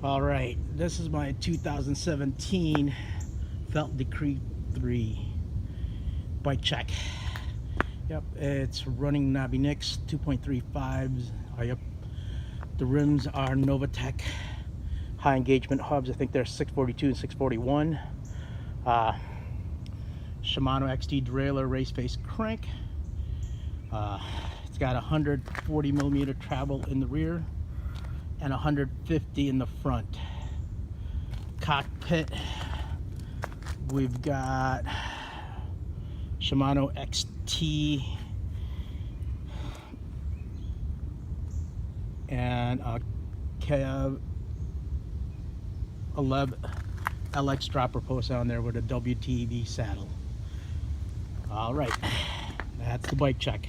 All right, this is my 2017 Felt Decree 3 bike check. Yep, it's running knobby nicks, 2.35s. Yep, the rims are Novatech high engagement hubs. I think they're 642 and 641. Shimano XT derailleur race face crank. It's got 140 millimeter travel in the rear and 150 in the front. Cockpit, we've got Shimano XT and a cab 11 LX dropper post on there with a WTV saddle. All right, that's the bike check.